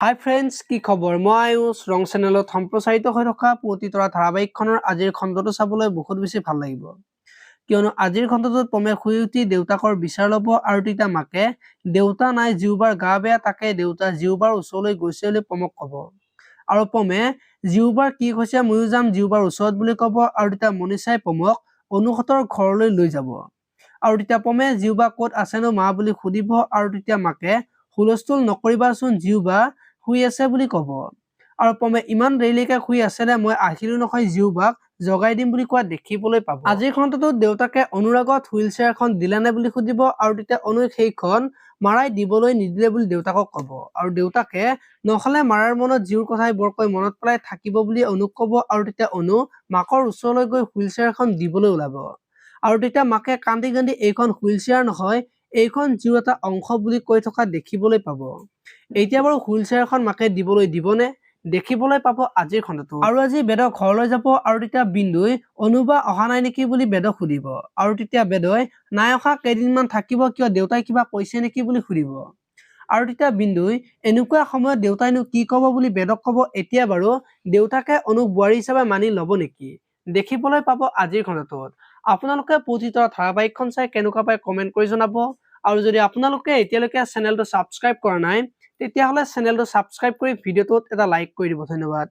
হাই friends, কি খবৰ? মই আয়ুষ ৰং চেনেলত সম্প্ৰচাৰিত হৈ থকা পুৱতি তৰা ধাৰাবাহিকখনৰ আজিৰ খণ্ডটো চাবলৈ বহুত বেছি ভাল লাগিব। কিয়নো আজিৰ খণ্ডটোত পমে শুই উঠি দেউতাকৰ বিচাৰ ল'ব আৰু তেতিয়া মাকে দেউতা নাই জিউবাৰ গা বেয়া, তাকে দেউতা জিউবাৰ ওচৰলৈ গৈছে বুলি পমক ক'ব। আৰু পমে জিউবাৰ কি হৈছে ময়ো যাম জিউবাৰ ওচৰত বুলি ক'ব আৰু তেতিয়া মনীষাই পমক অনুহঁতৰ ঘৰলৈ লৈ যাব। আৰু তেতিয়া পমে জিউবা ক'ত আছেনো মা বুলি সুধিব আৰু তেতিয়া মাকে হুলস্থুল নকৰিবাচোন জিউবা শুই আছে বুলি ক'ব। আৰু পমে ইমান দেৰিলৈকে শুই আছে নে, মই আহিলো নহয় জিউবাক জগাই দিম বুলি কোৱা দেখিবলৈ পাব। আজিৰ খণ্ডটোত দেউতাকে অনুৰ আগত হুইল চেয়াৰখন দিলানে বুলি সুধিব আৰু তেতিয়া অনুক সেইখন মাৰাই দিবলৈ নিদিলে বুলি দেউতাকক ক'ব। আৰু দেউতাকে নহ'লে মাৰাৰ মনত জিউৰ কথাই বৰকৈ মনত পেলাই থাকিব বুলি অনুক ক'ব আৰু তেতিয়া অনু মাকৰ ওচৰলৈ গৈ হুইল চেয়াৰখন দিবলৈ ওলাব। আৰু তেতিয়া মাকে কান্দি কান্দি এইখন হুইল চেয়াৰ নহয়, এইখন জিউৰ এটা অংশ বুলি কৈ থকা দেখিবলৈ পাব। এতিয়া বাৰু হুইল চেয়াৰখন মাকে দিবলৈ দিবনে, দেখিবলৈ পাব আজিৰ খণ্ডটো। আৰু আজি বেদক ঘৰলৈ যাব আৰু তেতিয়া বিন্দুই অনুবা অহা নাই নেকি বুলি বেদক সুধিব আৰু তেতিয়া বেদই নাই অহা, কেইদিনমান থাকিব, কিয় দেউতাই কিবা কৈছে নেকি বুলি সুধিব। আৰু তেতিয়া বিন্দুই এনেকুৱা সময়ত দেউতাইনো কি ক'ব বুলি বেদক ক'ব। এতিয়া বাৰু দেউতাকে অনুক বোৱাৰী হিচাপে মানি ল'ব নেকি, দেখিবলৈ পাব আজিৰ খণ্ডটোত। আপোনালোকে পুৱতি তৰা ধাৰাবাহিকখন চাই কেনেকুৱা পায় কমেণ্ট কৰি জনাব। আৰু যদি আপোনালোকে এতিয়ালৈকে চেনেলটো ছাবস্ক্ৰাইব কৰা নাই তেতিয়াহ'লে চেনেলটো ছাবস্ক্ৰাইব কৰি ভিডিঅ'টোত এটা লাইক কৰি দিব। ধন্যবাদ।